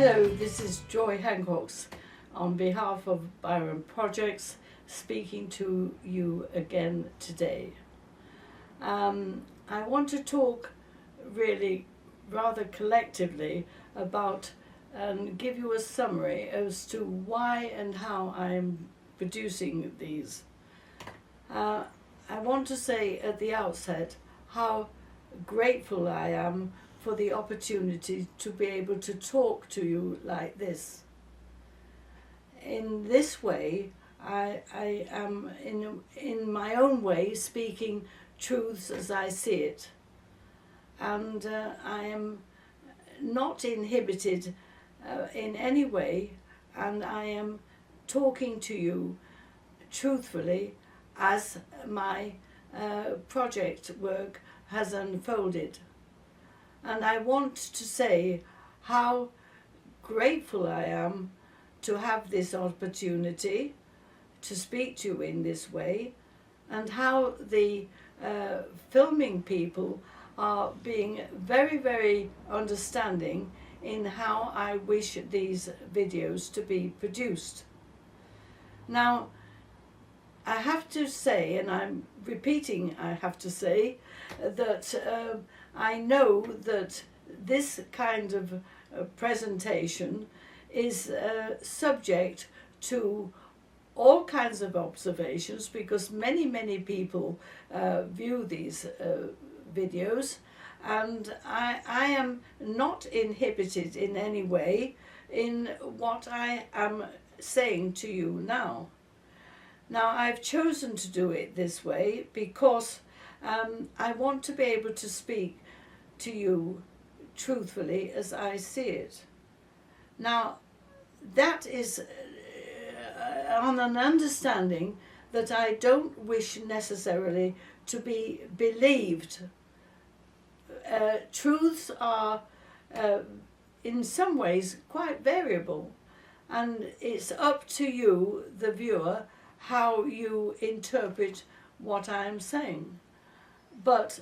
Hello, this is Joy Hancox on behalf of Byrom Projects speaking to you again today. I want to talk really rather collectively about and give you a summary as to why and how I'm producing these. I want to say at the outset how grateful I am for the opportunity to be able to talk to you like this. In this way, I am in my own way speaking truths as I see it, and I am not inhibited in any way, and I am talking to you truthfully as my project work has unfolded. And I want to say how grateful I am to have this opportunity to speak to you in this way, and how the filming people are being very, very understanding in how I wish these videos to be produced. Now, I have to say, and I'm repeating, I have to say, that I know that this kind of presentation is subject to all kinds of observations, because many people view these videos, and I am not inhibited in any way in what I am saying to you now. Now, I've chosen to do it this way because I want to be able to speak to you truthfully as I see it. Now, that is on an understanding that I don't wish necessarily to be believed. Truths are in some ways quite variable, and it's up to you, the viewer, how you interpret what I am saying. But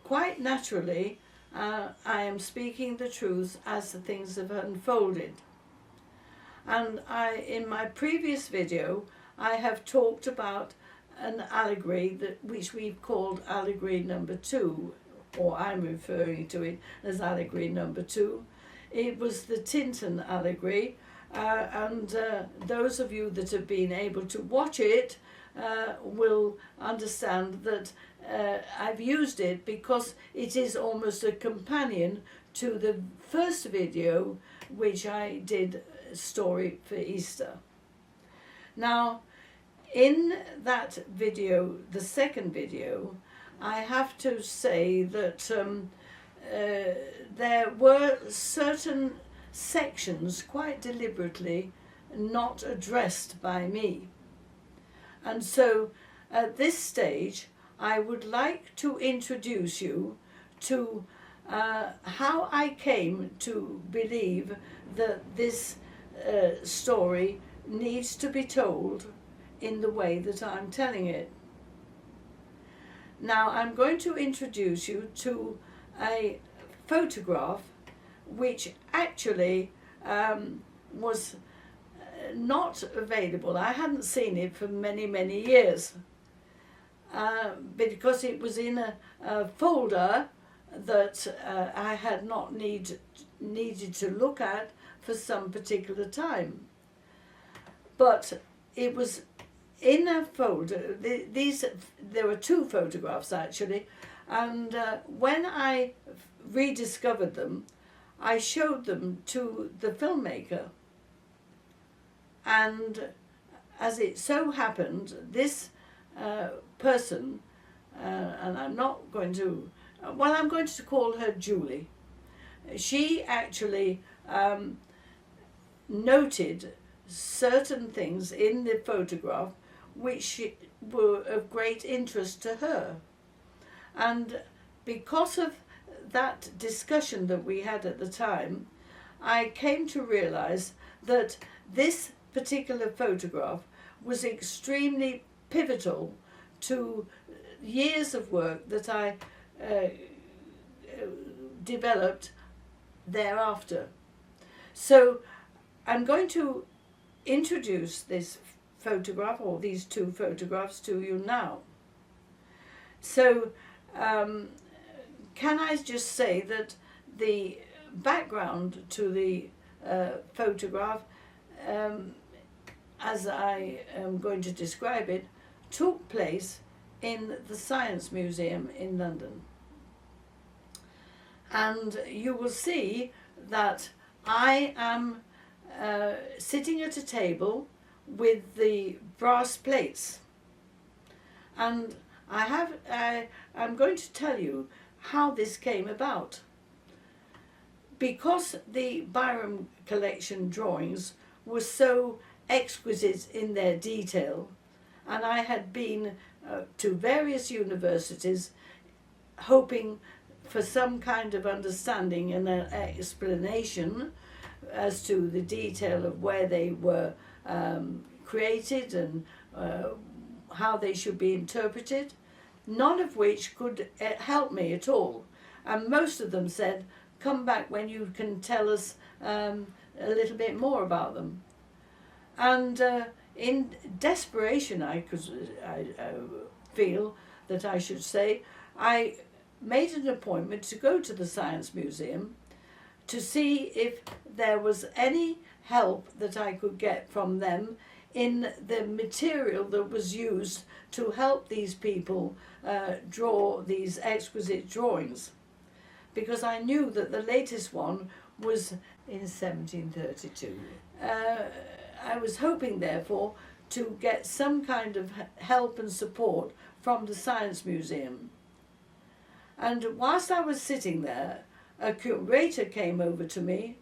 quite naturally, I am speaking the truth as the things have unfolded. And in my previous video, I have talked about an allegory which we've called allegory number 2, or I'm referring to it as allegory number 2. It was the Tintin allegory, and those of you that have been able to watch it will understand that I've used it because it is almost a companion to the first video which I did, Story for Easter. Now, in that video, the second video, I have to say that there were certain sections quite deliberately not addressed by me. And so at this stage, I would like to introduce you to how I came to believe that this story needs to be told in the way that I'm telling it. Now, I'm going to introduce you to a photograph which actually was not available. I hadn't seen it for many years because it was in a folder that I had not needed to look at for some particular time. But it was in a folder. There were 2 photographs actually, and when I rediscovered them, I showed them to the filmmaker. And as it so happened, this person, and I'm not going to, well, I'm going to call her Julie. She actually noted certain things in the photograph which were of great interest to her. And because of that discussion that we had at the time, I came to realize that this particular photograph was extremely pivotal to years of work that I developed thereafter. So I'm going to introduce this photograph, or these two photographs, to you now. So can I just say that the background to the photograph, as I am going to describe it, took place in the Science Museum in London. And you will see that I am sitting at a table with the brass plates. And I'm going to tell you how this came about. Because the Byrom collection drawings were so exquisite in their detail, and I had been to various universities hoping for some kind of understanding and an explanation as to the detail of where they were created and how they should be interpreted, none of which could help me at all. And most of them said, come back when you can tell us a little bit more about them. And in desperation, I feel that I should say, I made an appointment to go to the Science Museum to see if there was any help that I could get from them in the material that was used to help these people draw these exquisite drawings. Because I knew that the latest one was in 1732. I was hoping, therefore, to get some kind of help and support from the Science Museum. And whilst I was sitting there, a curator came over to me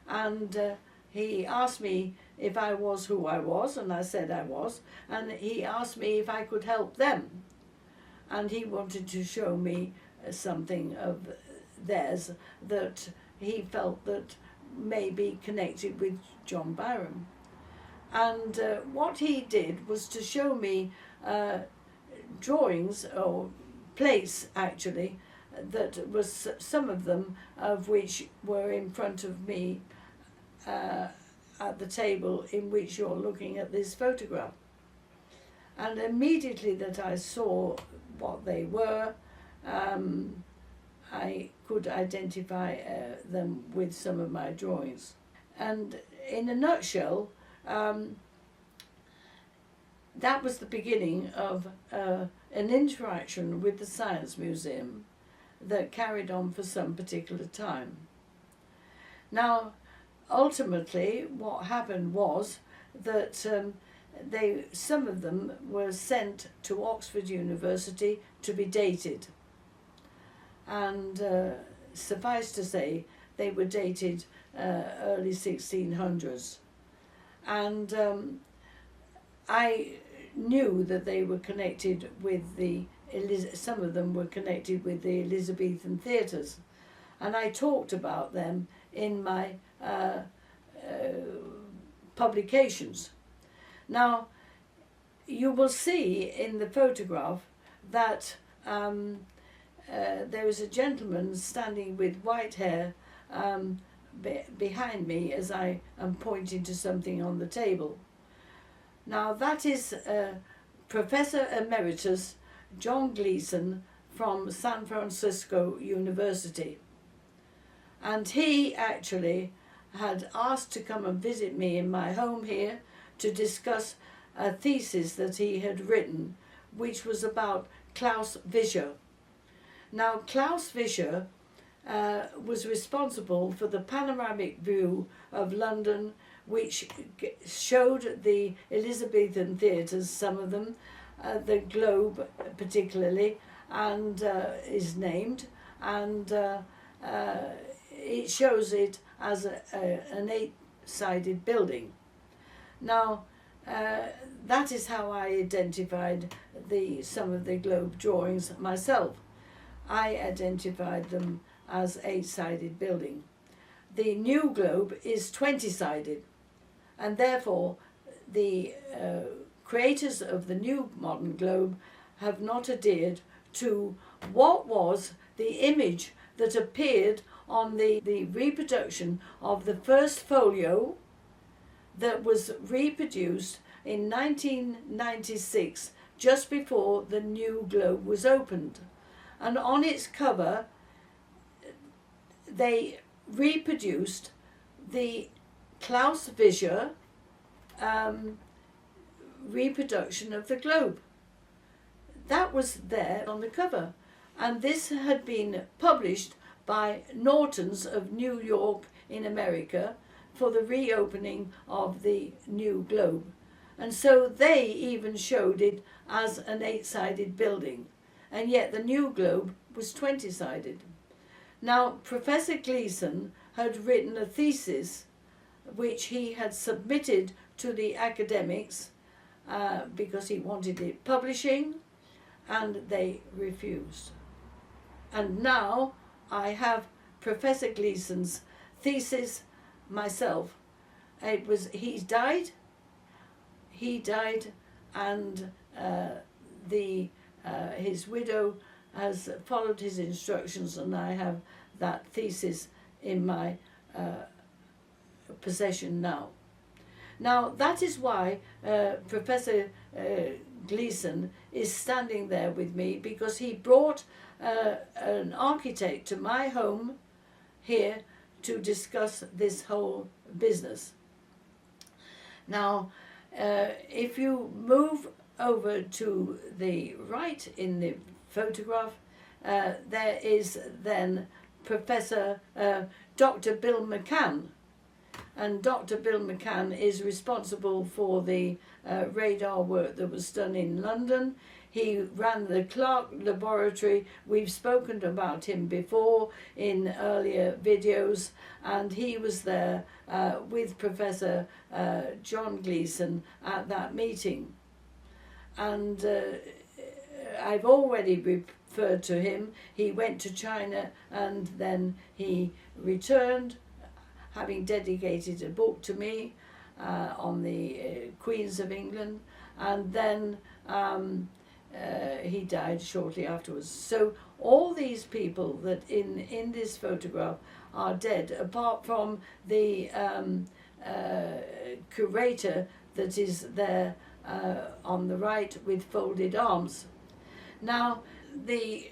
and he asked me if I was who I was, and I said I was, and he asked me if I could help them. And he wanted to show me something of theirs that he felt that may be connected with John Byrom. And what he did was to show me drawings, or plates actually, that was some of them of which were in front of me at the table in which you're looking at this photograph. And immediately that I saw what they were, I could identify them with some of my drawings. And in a nutshell, that was the beginning of an interaction with the Science Museum that carried on for some particular time. Now, ultimately, what happened was that some of them were sent to Oxford University to be dated. And suffice to say, they were dated early 1600s. And I knew that they were connected with some of them were connected with the Elizabethan theatres. And I talked about them in my publications. Now, you will see in the photograph that there is a gentleman standing with white hair behind me as I am pointing to something on the table. Now, that is Professor Emeritus John Gleason from San Francisco University. And he actually had asked to come and visit me in my home here to discuss a thesis that he had written, which was about Klaus Vischer. Now, Klaus Vischer was responsible for the panoramic view of London, which showed the Elizabethan theatres, some of them, the Globe particularly, and is named, and it shows it as an eight-sided building. Now, that is how I identified some of the Globe drawings myself. I identified them as eight-sided building. The new Globe is 20-sided, and therefore the creators of the new modern Globe have not adhered to what was the image that appeared on the reproduction of the first folio that was reproduced in 1996, just before the new globe was opened. And on its cover, they reproduced the Klaus Vischer reproduction of the globe. That was there on the cover, and this had been published by Norton's of New York in America for the reopening of the new globe. And so they even showed it as an 8-sided building, and yet the new globe was 20-sided. Now, Professor Gleason had written a thesis which he had submitted to the academics because he wanted it publishing, and they refused. And now I have Professor Gleason's thesis myself. He died, and his widow has followed his instructions, and I have that thesis in my possession now. Now, that is why Professor Gleason is standing there with me, because he brought an architect to my home here to discuss this whole business. Now, if you move over to the right in the photograph, there is then Professor Dr. Bill McCann. And Dr. Bill McCann is responsible for the radar work that was done in London. He ran the Clark Laboratory. We've spoken about him before in earlier videos, and he was there with Professor John Gleason at that meeting. And I've already referred to him. He went to China and then he returned, having dedicated a book to me on the Queens of England, and then he died shortly afterwards. So all these people that in this photograph are dead, apart from the curator that is there on the right with folded arms. Now, the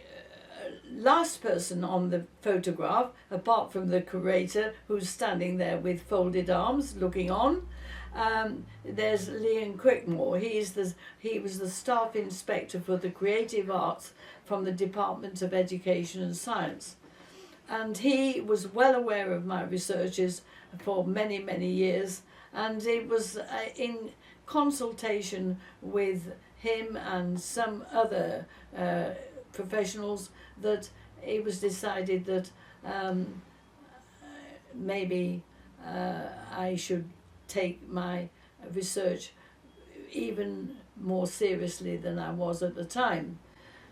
last person on the photograph, apart from the curator who's standing there with folded arms looking on, there's Leon Quickmore. He was the staff inspector for the creative arts from the Department of Education and Science, and he was well aware of my researches for many, many years, and it was in consultation with him and some other professionals that it was decided that maybe I should take my research even more seriously than I was at the time.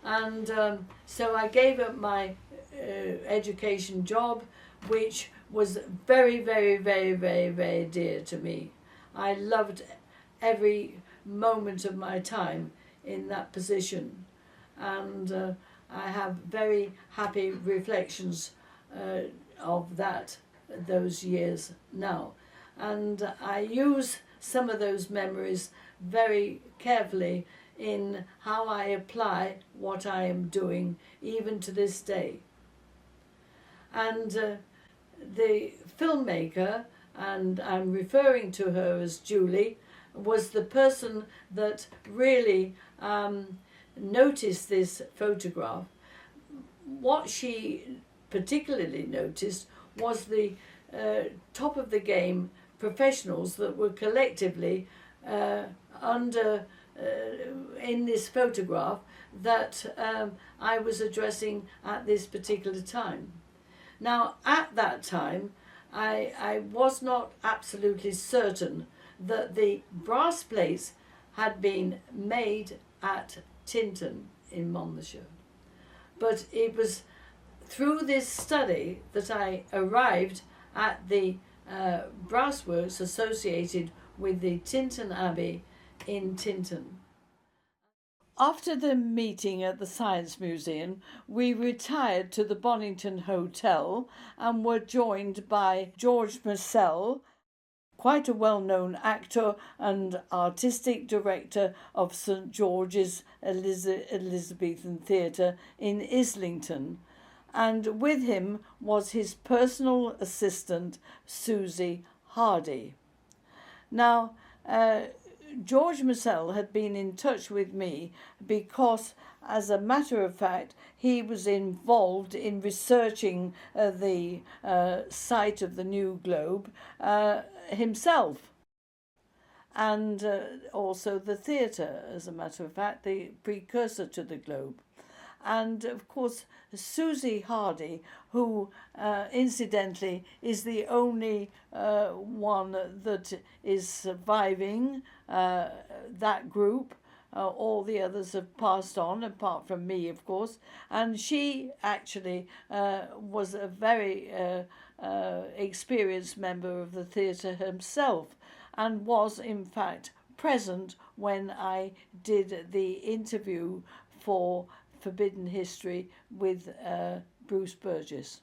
And so I gave up my education job, which was very, very, very, very, very dear to me. I loved every moment of my time in that position, and I have very happy reflections of those years now, and I use some of those memories very carefully in how I apply what I am doing even to this day. And the filmmaker, and I'm referring to her as Julie, was the person that really noticed this photograph. What she particularly noticed was the top of the game professionals that were collectively in this photograph that I was addressing at this particular time. Now, at that time, I was not absolutely certain that the brass plates had been made at Tinton in Monmouthshire. But it was through this study that I arrived at the brassworks associated with the Tinton Abbey in Tinton. After the meeting at the Science Museum, we retired to the Bonington Hotel and were joined by George Murcell, quite a well-known actor and artistic director of St George's Elizabethan Theatre in Islington, and with him was his personal assistant, Susie Hardy. Now, George Murcell had been in touch with me because, as a matter of fact, he was involved in researching the site of the New Globe himself, and also the theatre, as a matter of fact, the precursor to the Globe. And of course, Susie Hardy, who incidentally is the only one that is surviving that group. All the others have passed on, apart from me, of course. And she actually was a very experienced member of the theatre herself, and was in fact present when I did the interview for Forbidden History with Bruce Burgess.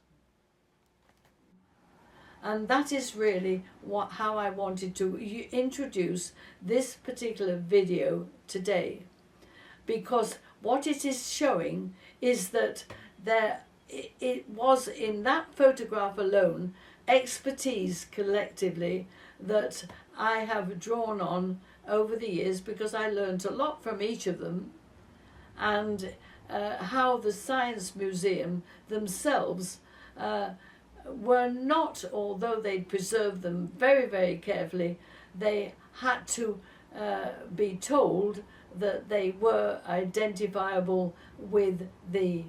And that is really how I wanted to introduce this particular video today, because what it is showing is that it was in that photograph alone expertise collectively that I have drawn on over the years, because I learned a lot from each of them, and how the Science Museum themselves were not, although they'd preserved them very, very carefully, they had to be told that they were identifiable with the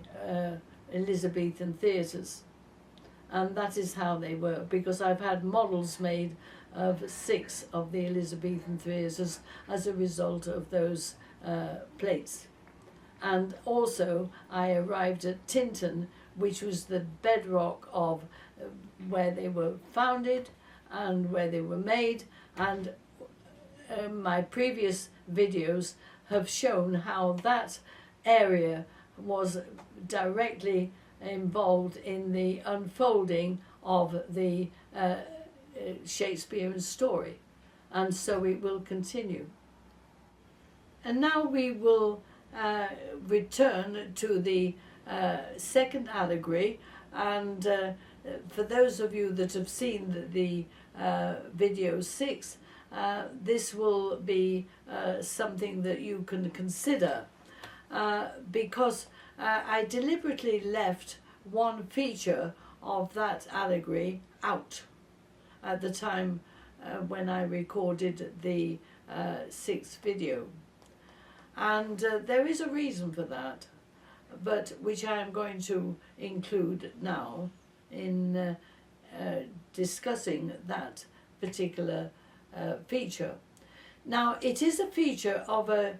Elizabethan theatres. And that is how they were, because I've had models made of 6 of the Elizabethan theatres as a result of those plates. And also I arrived at Tintern, which was the bedrock of where they were founded and where they were made, and my previous videos have shown how that area was directly involved in the unfolding of the Shakespearean story, and so it will continue. And now we will return to the second allegory, and for those of you that have seen the video 6, this will be something that you can consider, because I deliberately left one feature of that allegory out at the time when I recorded the 6th video. And there is a reason for that, but which I am going to include now in discussing that particular feature. Now, it is a feature of a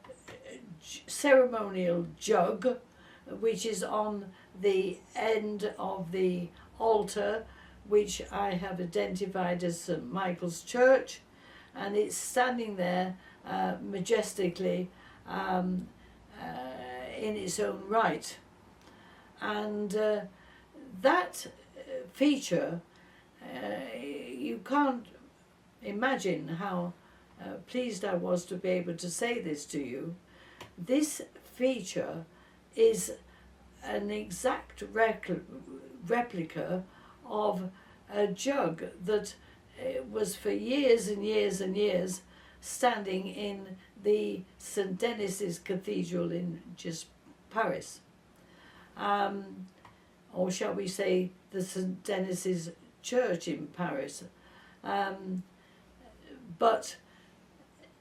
ceremonial jug, which is on the end of the altar, which I have identified as St Michael's Church, and it's standing there majestically in its own right. And that feature, you can't imagine how pleased I was to be able to say this to you. This feature is an exact replica of a jug that was for years and years and years standing in the St Denis's Cathedral in just Paris, or shall we say the St Denis's Church in Paris, but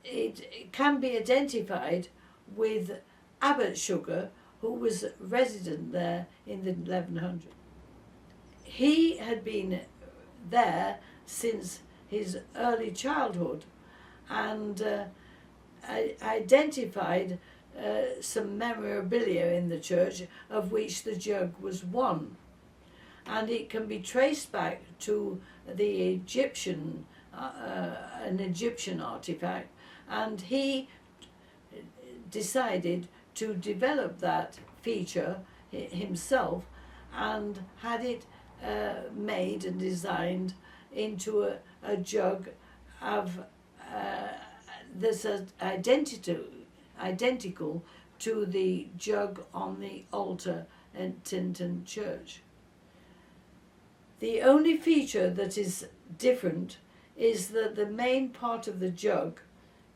it can be identified with Abbot Sugar, who was resident there in the 1100s. He had been there since his early childhood, and identified some memorabilia in the church, of which the jug was one, and it can be traced back to the Egyptian, an Egyptian artifact, and he decided to develop that feature himself and had it made and designed into a jug of that's identical to the jug on the altar in Tintern Church. The only feature that is different is that the main part of the jug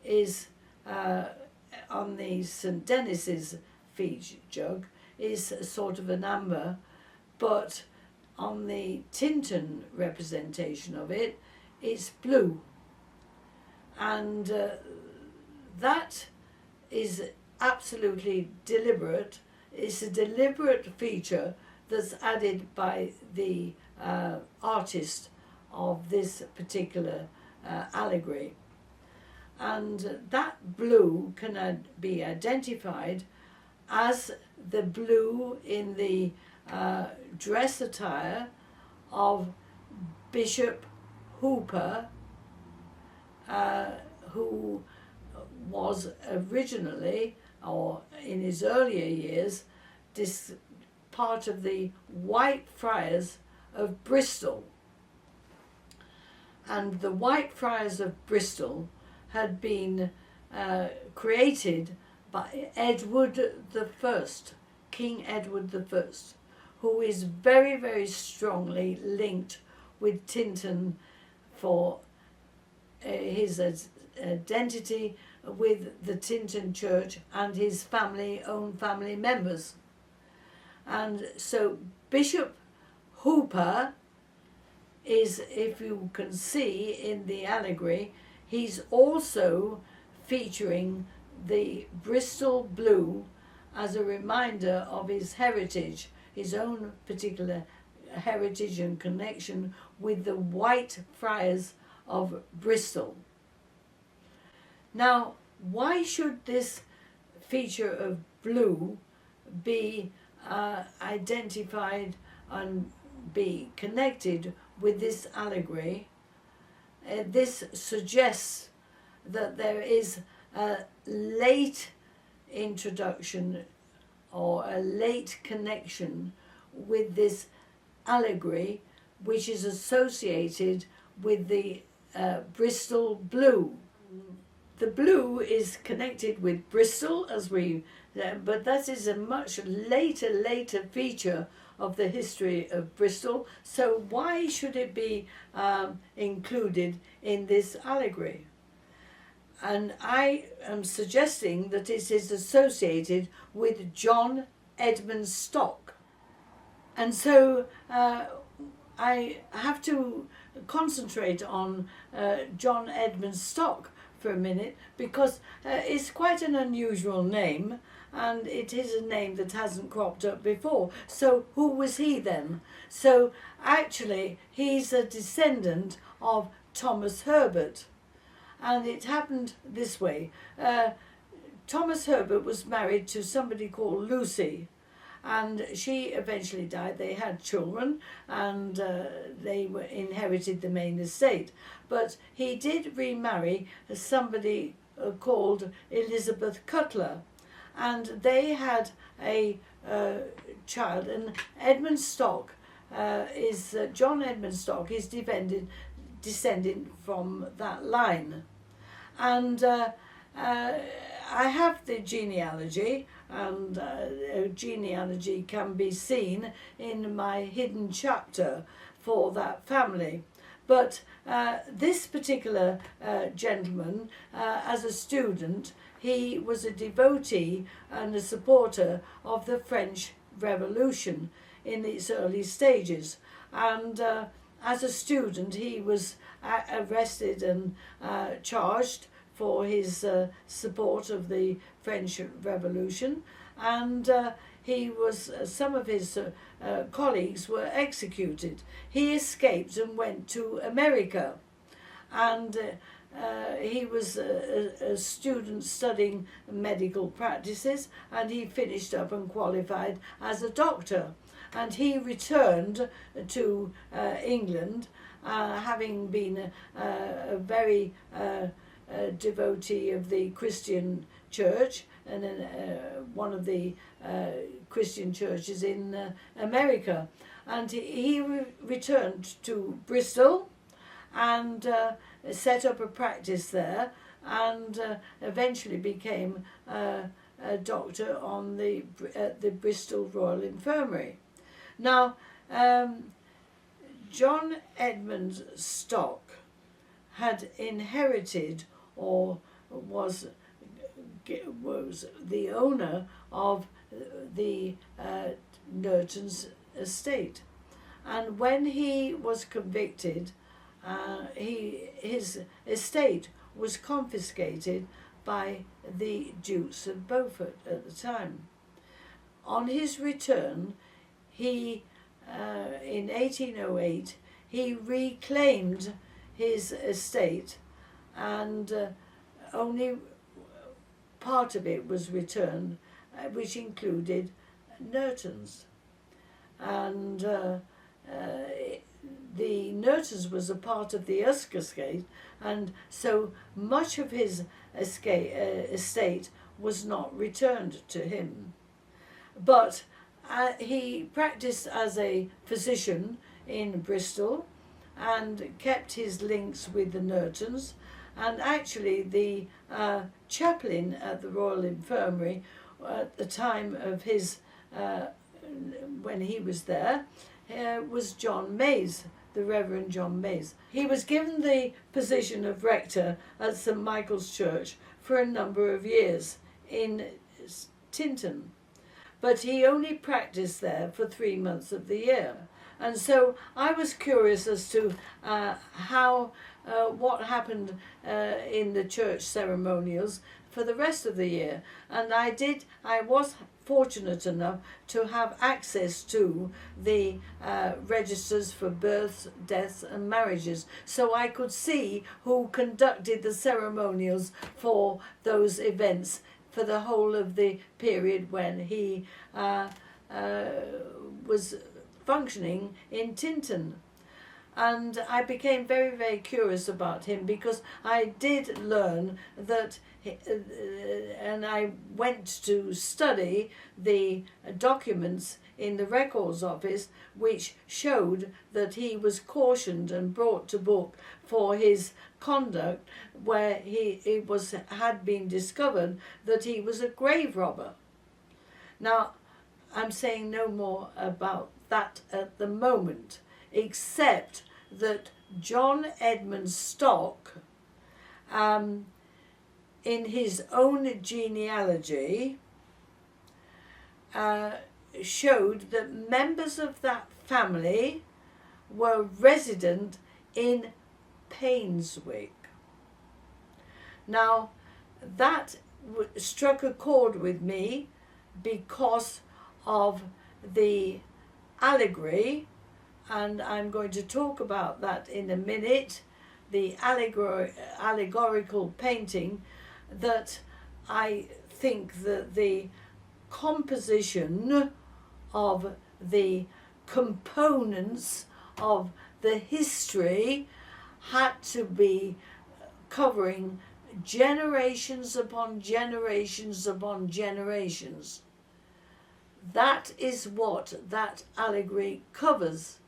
is on the St. Denis's jug is sort of an amber, but on the Tintern representation of it, it's blue. And that is absolutely deliberate. It's a deliberate feature that's added by the artist of this particular allegory. And that blue can be identified as the blue in the dress attire of Bishop Hooper, who was originally, or in his earlier years, part of the White Friars of Bristol. And the White Friars of Bristol had been created by Edward I, King Edward I, who is very, very strongly linked with Tintern for his identity with the Tintern Church and his own family members. And so Bishop Hooper is, if you can see in the allegory, he's also featuring the Bristol blue as a reminder of his heritage, his own particular heritage and connection with the White Friars of Bristol. Now, why should this feature of blue be identified and be connected with this allegory? This suggests that there is a late introduction or a late connection with this allegory, which is associated with the Bristol blue. The blue is connected with Bristol, but that is a much later feature of the history of Bristol. So why should it be included in this allegory? And I am suggesting that it is associated with John Edmund Stock. And so I have to concentrate on John Edmund Stock for a minute, because it's quite an unusual name, and it is a name that hasn't cropped up before. So who was he then? So actually he's a descendant of Thomas Herbert, and it happened this way. Thomas Herbert was married to somebody called Lucy, and she eventually died. They had children, and they inherited the main estate. But he did remarry somebody called Elizabeth Cutler, and they had a child. And Edmund Stock John Edmund Stock is descended from that line. And I have the genealogy, and genealogy can be seen in my hidden chapter for that family. But this particular gentleman, as a student, he was a devotee and a supporter of the French Revolution in its early stages. And as a student, he was arrested and charged for his support of the French Revolution, and some of his colleagues were executed. He escaped and went to America, and he was a student studying medical practices, and he finished up and qualified as a doctor. And he returned to England, having been a very devotee of the Christian church, and in one of the Christian churches in America. And he returned to Bristol and set up a practice there, and eventually became a doctor on at the Bristol Royal Infirmary. Now, John Edmund Stock had inherited, or was the owner of the Nurton's estate, and when he was convicted, his estate was confiscated by the Dukes of Beaufort at the time. On his return, he in 1808 he reclaimed his estate, and only part of it was returned, which included Nurton's. And the Nurton's was a part of the Usk estate, and so much of his estate was not returned to him. But he practiced as a physician in Bristol and kept his links with the Nurtons, and actually the chaplain at the Royal Infirmary at the time of his when he was there was John Mays, the Reverend John Mays. He was given the position of rector at St Michael's Church for a number of years in Tinton, but he only practiced there for 3 months of the year. And so I was curious as to what happened in the church ceremonials for the rest of the year. And I was fortunate enough to have access to the registers for births, deaths and marriages, so I could see who conducted the ceremonials for those events for the whole of the period when he was functioning in Tinton. And I became very, very curious about him, because I did learn that, and I went to study the documents in the Records Office, which showed that he was cautioned and brought to book for his conduct, where it had been discovered that he was a grave robber. Now, I'm saying no more about that at the moment, except that John Edmund Stock, in his own genealogy, showed that members of that family were resident in Painswick. Now, that struck a chord with me because of the allegory, and I'm going to talk about that in a minute, the allegorical painting, that I think that the composition of the components of the history had to be covering generations upon generations upon generations. That is what that allegory covers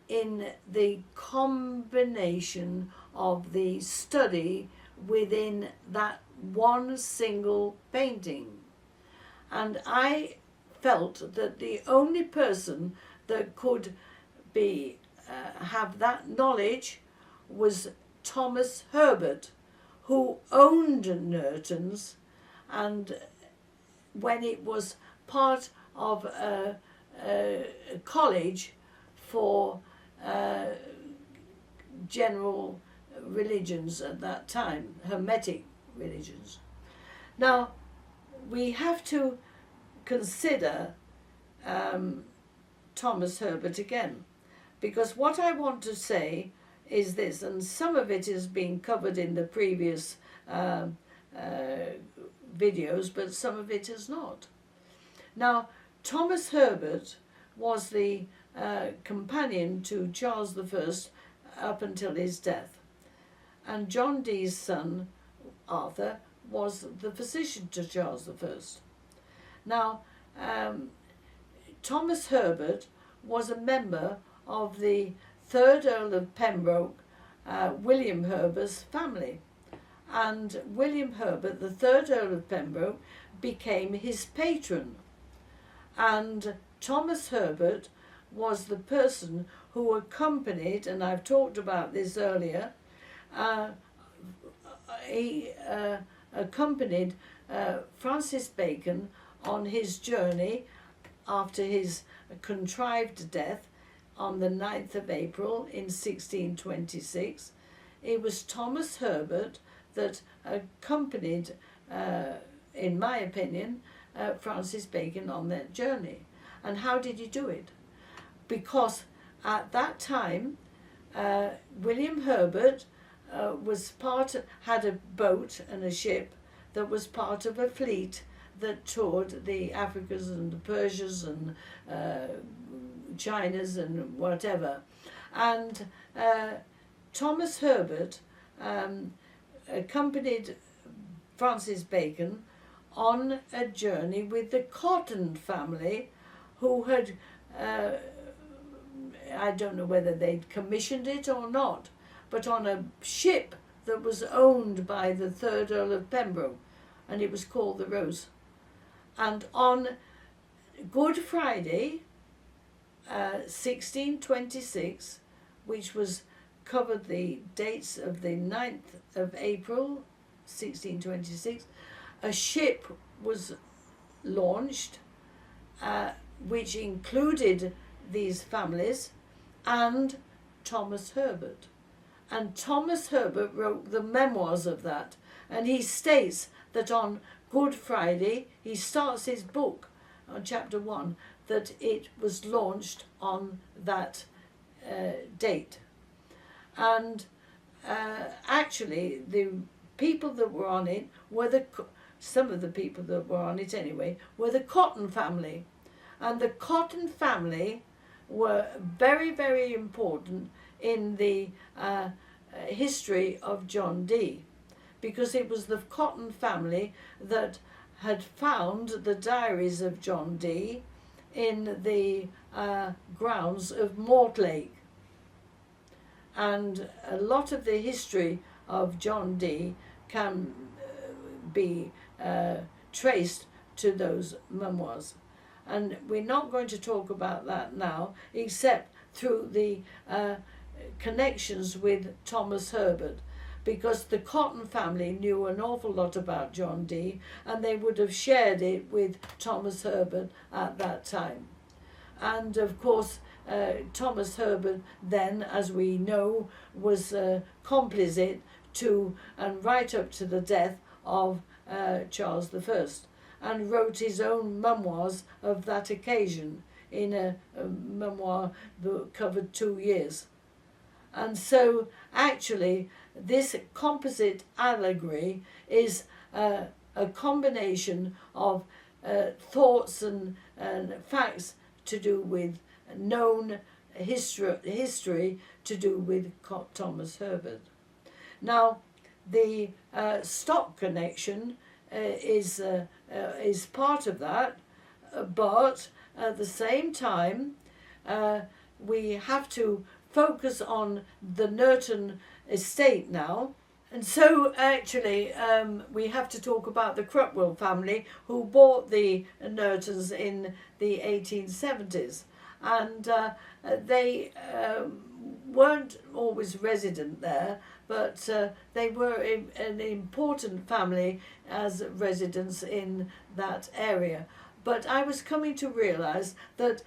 in the combination of the study within that one single painting. And I felt that the only person that could have that knowledge was Thomas Herbert, who owned Nurton's, and when it was part of a college for general religions at that time, Hermetic religions. Now, we have to consider Thomas Herbert again, because what I want to say is this, and some of it has been covered in the previous videos, but some of it has not. Now, Thomas Herbert was the companion to Charles I up until his death, and John Dee's son Arthur was the physician to Charles I. Now, Thomas Herbert was a member of the 3rd Earl of Pembroke, William Herbert's family. And William Herbert, the 3rd Earl of Pembroke, became his patron. And Thomas Herbert was the person who accompanied, and I've talked about this earlier, he accompanied Francis Bacon on his journey after his contrived death on the 9th of April in 1626. It was Thomas Herbert that accompanied, in my opinion, Francis Bacon on that journey. And how did he do it? Because at that time, William Herbert had a boat and a ship that was part of a fleet that toured the Africas and the Persias and Chinas and whatever. And Thomas Herbert accompanied Francis Bacon on a journey with the Cotton family, who had, I don't know whether they'd commissioned it or not, but on a ship that was owned by the 3rd Earl of Pembroke, and it was called the Rose. And on Good Friday, 1626, which was covered the dates of the 9th of April, 1626, a ship was launched, which included these families and Thomas Herbert. And Thomas Herbert wrote the memoirs of that, and he states that on Good Friday, he starts his book on chapter 1, that it was launched on that date. And actually, the people that were on it were some of the people that were on it anyway, were the Cotton family. And the Cotton family were very, very important in the history of John Dee, because it was the Cotton family that had found the diaries of John Dee in the grounds of Mortlake. And a lot of the history of John Dee can be traced to those memoirs. And we're not going to talk about that now, except through the connections with Thomas Herbert, because the Cotton family knew an awful lot about John Dee, and they would have shared it with Thomas Herbert at that time. And of course, Thomas Herbert then, as we know, was complicit to and right up to the death of Charles I, and wrote his own memoirs of that occasion in a memoir that covered 2 years. And so actually this composite allegory is a combination of thoughts and facts to do with known history to do with Thomas Herbert. Now, the stock connection is part of that, but at the same time we have to focus on the Nerton estate now. And so actually we have to talk about the Crutwell family, who bought the Nertons in the 1870s. And they weren't always resident there, but they were an important family as residents in that area. But I was coming to realise that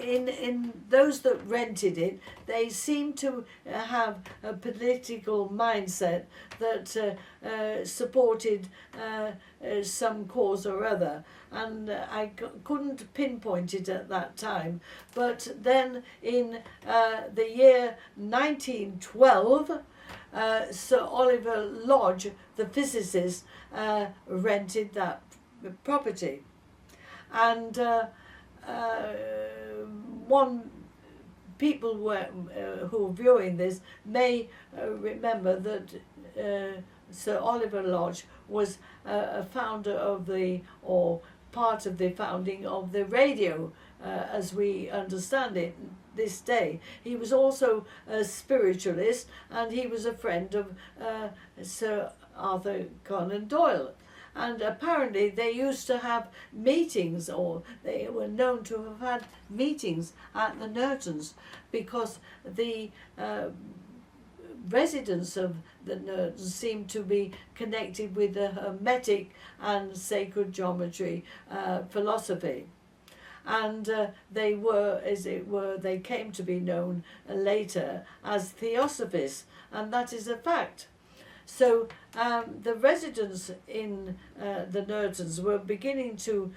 in those that rented it, they seemed to have a political mindset that supported some cause or other. And I couldn't pinpoint it at that time. But then in the year 1912, Sir Oliver Lodge, the physicist, rented that property. And people who are viewing this may remember that Sir Oliver Lodge was a founder of or part of the founding of the radio as we understand it this day. He was also a spiritualist, and he was a friend of Sir Arthur Conan Doyle. And apparently they used to have meetings, or they were known to have had meetings at the Nertons, because the residents of the Nertons seemed to be connected with the Hermetic and sacred geometry philosophy. And they were, as it were, they came to be known later as Theosophists, and that is a fact. So the residents in the Nertons were beginning to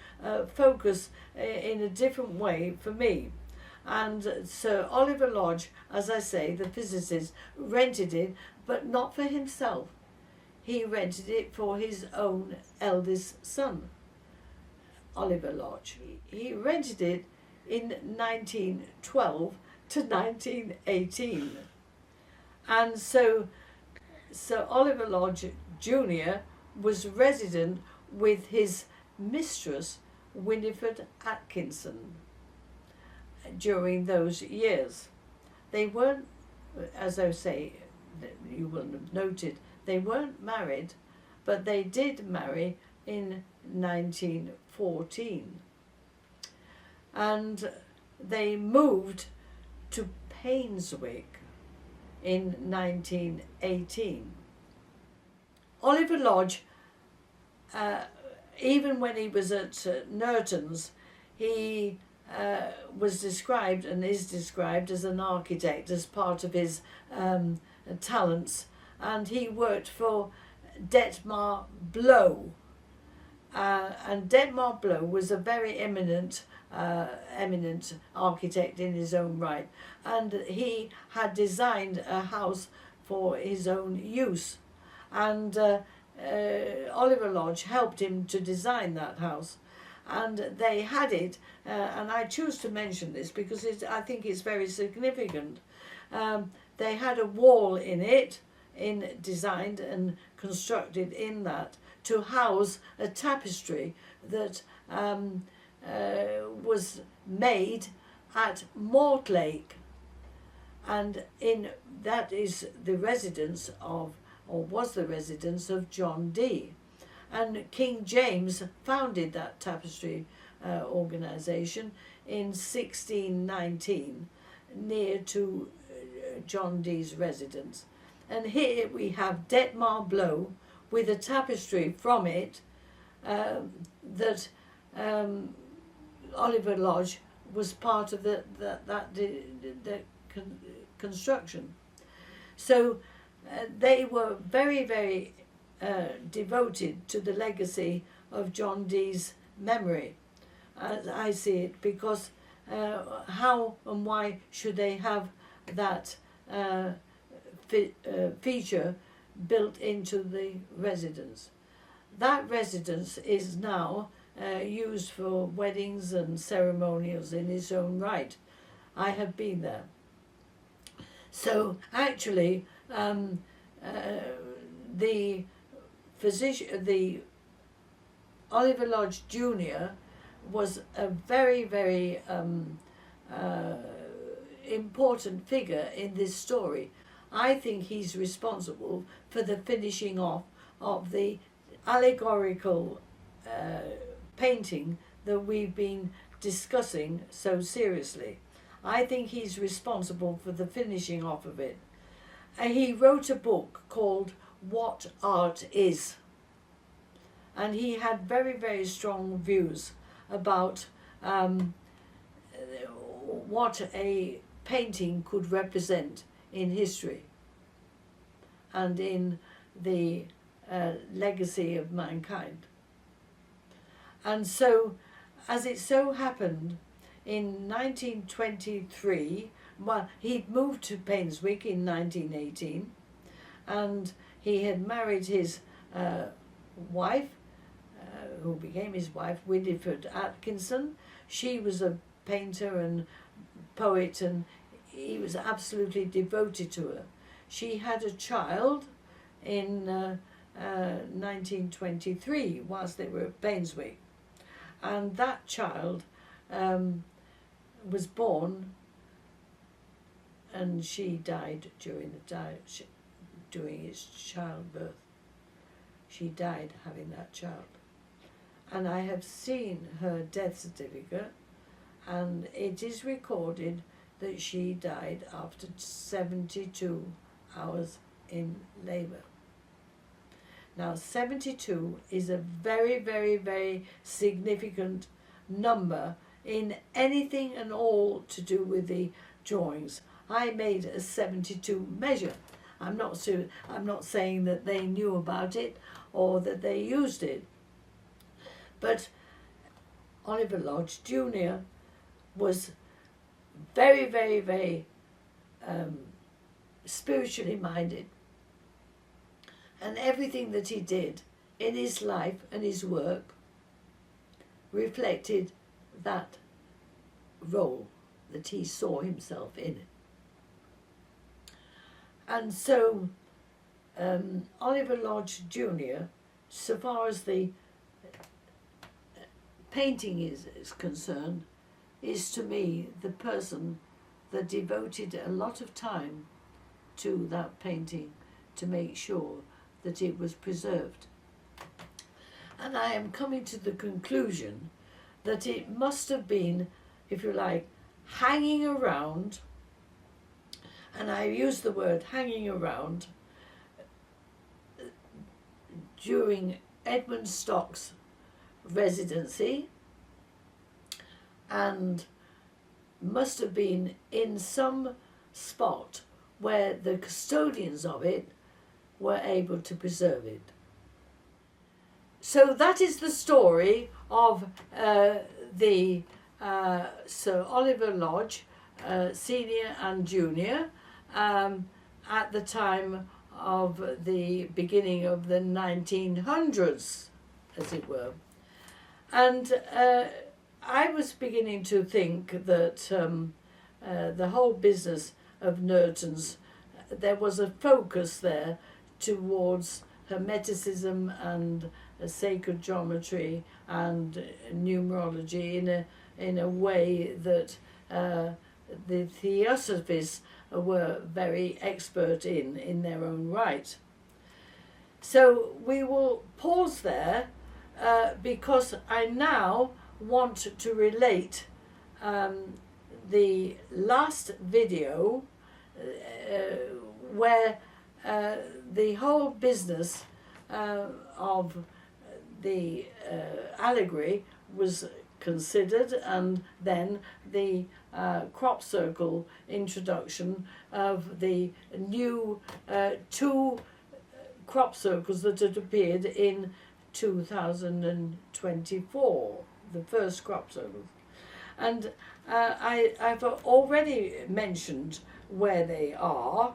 focus in a different way for me. And Sir Oliver Lodge, as I say, the physicist, rented it, but not for himself. He rented it for his own eldest son, Oliver Lodge. He rented it in 1912 to 1918. And so Sir Oliver Lodge Jr. was resident with his mistress, Winifred Atkinson, during those years. They weren't, as I say, you will have noted, they weren't married, but they did marry in 1914. And they moved to Painswick in 1918. Oliver Lodge, even when he was at Nertons, he was described and is described as an architect as part of his talents, and he worked for Detmar Blow, and Detmar Blow was a very eminent architect in his own right, and he had designed a house for his own use, and Oliver Lodge helped him to design that house. And they had it, and I choose to mention this because I think it's very significant. They had a wall in it, designed and constructed in that, to house a tapestry that was made at Mortlake, and that is the residence of, or was the residence of, John Dee. And King James founded that tapestry organisation in 1619 near to John Dee's residence. And here we have Detmar Blow with a tapestry from it that Oliver Lodge was part of the construction. So they were very, very devoted to the legacy of John Dee's memory, as I see it, because how and why should they have that feature built into the residence? That residence is now used for weddings and ceremonials in its own right. I have been there. So actually, the Oliver Lodge Jr. was a very, very important figure in this story. I think he's responsible for the finishing off of the allegorical painting that we've been discussing so seriously. I think he's responsible for the finishing off of it. And he wrote a book called What Art Is. And he had very, very strong views about what a painting could represent in history and in the legacy of mankind. And so, as it so happened, in 1923, well, he'd moved to Painswick in 1918, and he had married his wife, who became his wife, Winifred Atkinson. She was a painter and poet, and he was absolutely devoted to her. She had a child in 1923 whilst they were at Painswick, and that child was born, and she died during its childbirth. She died having that child, and I have seen her death certificate, and it is recorded that she died after 72 hours in labour. Now 72 is a very, very, very significant number in anything and all to do with the drawings. I made a 72 measure. I'm not saying that they knew about it or that they used it, but Oliver Lodge Jr. was very, very, very spiritually minded, and everything that he did in his life and his work reflected that role that he saw himself in. And so Oliver Lodge Jr., so far as the painting is concerned, is to me the person that devoted a lot of time to that painting to make sure that it was preserved. And I am coming to the conclusion that it must have been, if you like, hanging around, and I use the word hanging around, during Edmund Stock's residency, and must have been in some spot where the custodians of it were able to preserve it. So that is the story of the Sir Oliver Lodge, Senior and Junior, at the time of the beginning of the 1900s, as it were. And I was beginning to think that the whole business of Nerton's, there was a focus there towards Hermeticism and sacred geometry and numerology in a way that the Theosophists were very expert in their own right. So we will pause there because I now want to relate the last video where the whole business of the allegory was considered, and then the crop circle introduction of the new two crop circles that had appeared in 2024, the first crop circles. And I've already mentioned where they are.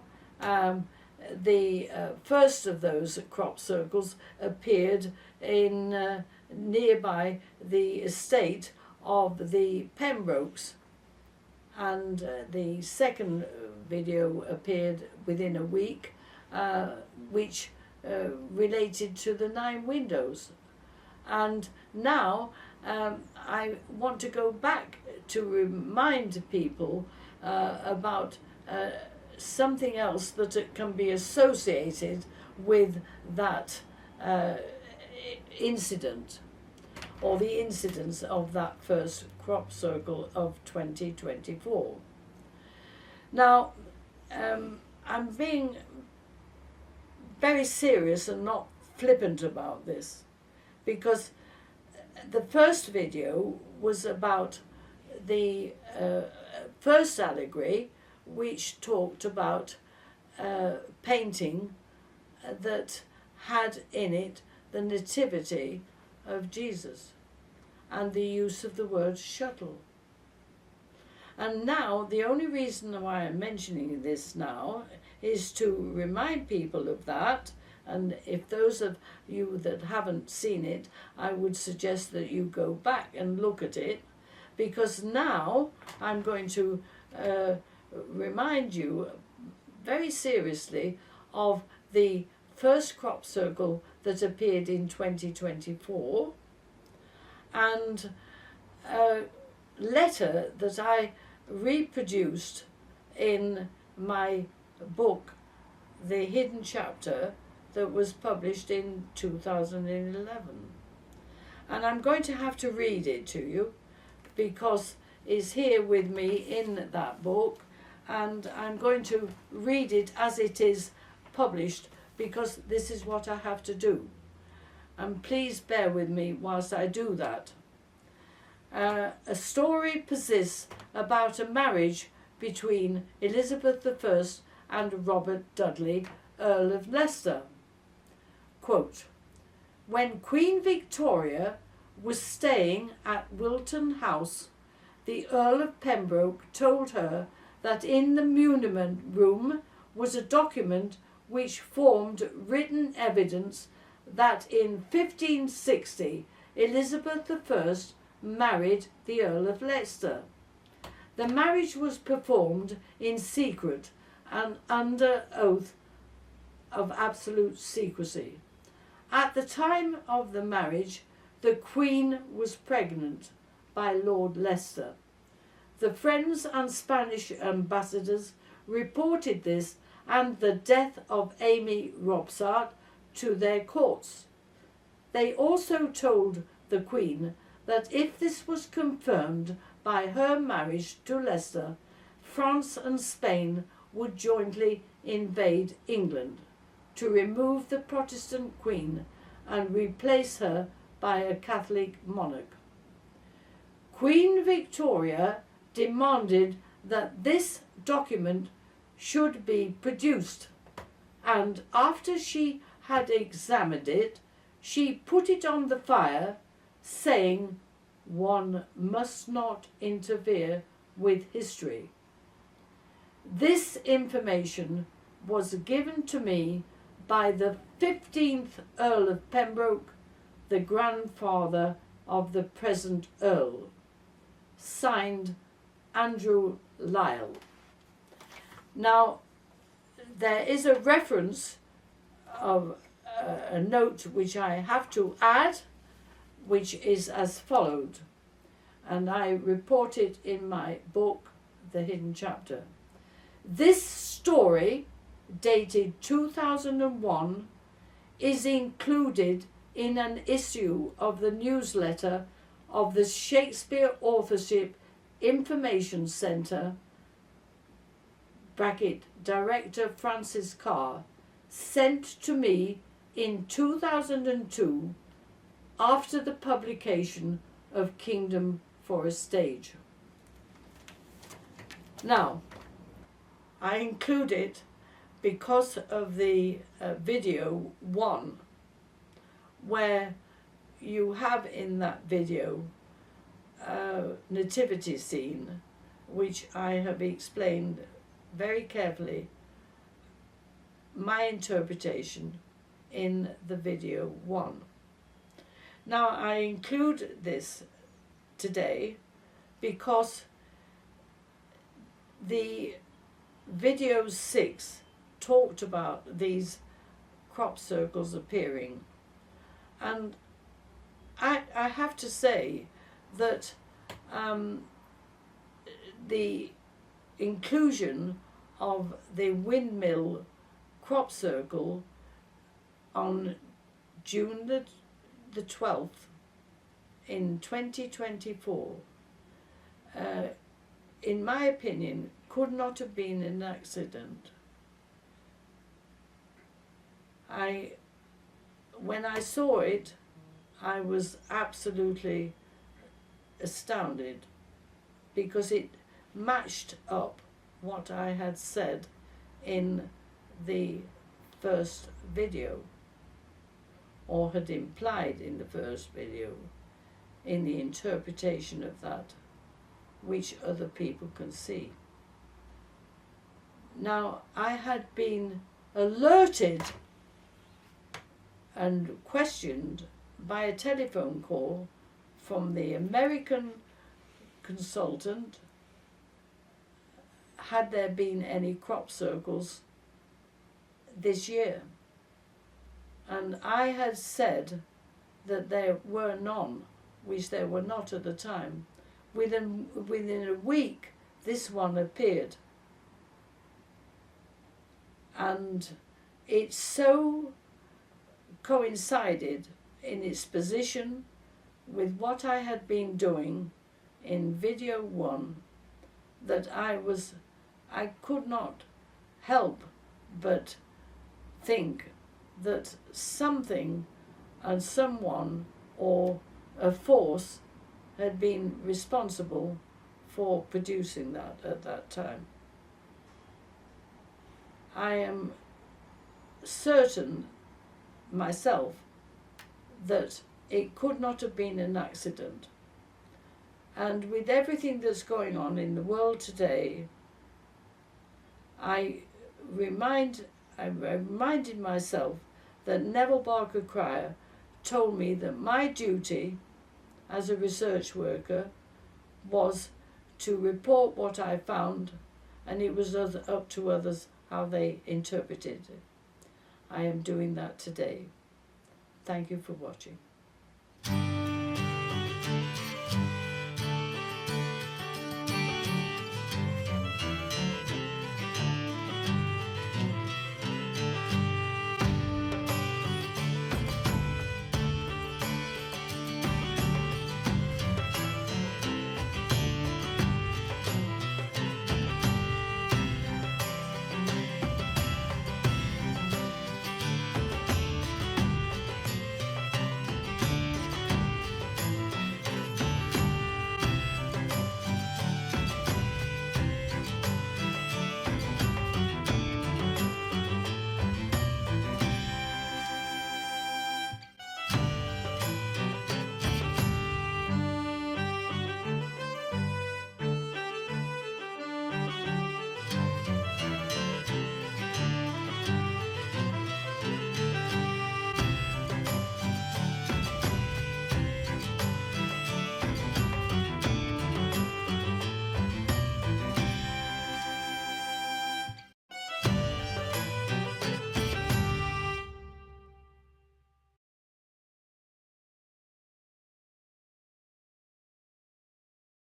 The first of those crop circles appeared in nearby the estate of the Pembrokes, and the second video appeared within a week, which related to the 9 windows. And now I want to go back to remind people about something else that can be associated with that incident, or the incidents of that first crop circle of 2024. Now, I'm being very serious and not flippant about this, because the first video was about the first allegory, which talked about painting that had in it the nativity of Jesus and the use of the word shuttle. And now the only reason why I'm mentioning this now is to remind people of that, and if those of you that haven't seen it, I would suggest that you go back and look at it, because now I'm going to remind you very seriously of the first crop circle that appeared in 2024, and a letter that I reproduced in my book, The Hidden Chapter, that was published in 2011. And I'm going to have to read it to you because it's here with me in that book, and I'm going to read it as it is published because this is what I have to do. And please bear with me whilst I do that. A story persists about a marriage between Elizabeth I and Robert Dudley, Earl of Leicester. Quote, when Queen Victoria was staying at Wilton House, the Earl of Pembroke told her that in the muniment room was a document which formed written evidence that in 1560 Elizabeth I married the Earl of Leicester. The marriage was performed in secret and under oath of absolute secrecy. At the time of the marriage, the Queen was pregnant by Lord Leicester. The French and Spanish ambassadors reported this and the death of Amy Robsart to their courts. They also told the Queen that if this was confirmed by her marriage to Leicester, France and Spain would jointly invade England to remove the Protestant Queen and replace her by a Catholic monarch. Queen Victoria demanded that this document should be produced, and after she had examined it, she put it on the fire, saying, "One must not interfere with history." This information was given to me by the 15th Earl of Pembroke, the grandfather of the present Earl. Signed, Andrew Lyle. Now, there is a reference of a note which I have to add, which is as followed, and I report it in my book, The Hidden Chapter. This story, dated 2001, is included in an issue of the newsletter of the Shakespeare Authorship Information Centre, Director Francis Carr, sent to me in 2002 after the publication of Kingdom for a Stage. Now, I include it because of the video 1, where you have in that video a nativity scene, which I have explained very carefully my interpretation in the video 1. Now, I include this today because the video 6 talked about these crop circles appearing, and I have to say that the inclusion of the windmill crop circle on June the 12th in 2024, in my opinion, could not have been an accident. When I saw it, I was absolutely astounded because it matched up what I had said in the first video, or had implied in the first video, in the interpretation of that, which other people can see. Now, I had been alerted and questioned by a telephone call from the American consultant, had there been any crop circles this year. And I had said that there were none, which there were not at the time. Within a week, this one appeared. And it so coincided in its position with what I had been doing in video 1 that I could not help but think that something and someone or a force had been responsible for producing that at that time. I am certain myself that it could not have been an accident. And with everything that's going on in the world today, I reminded myself that Neville Barker Cryer told me that my duty as a research worker was to report what I found, and it was up to others how they interpreted it. I am doing that today. Thank you for watching.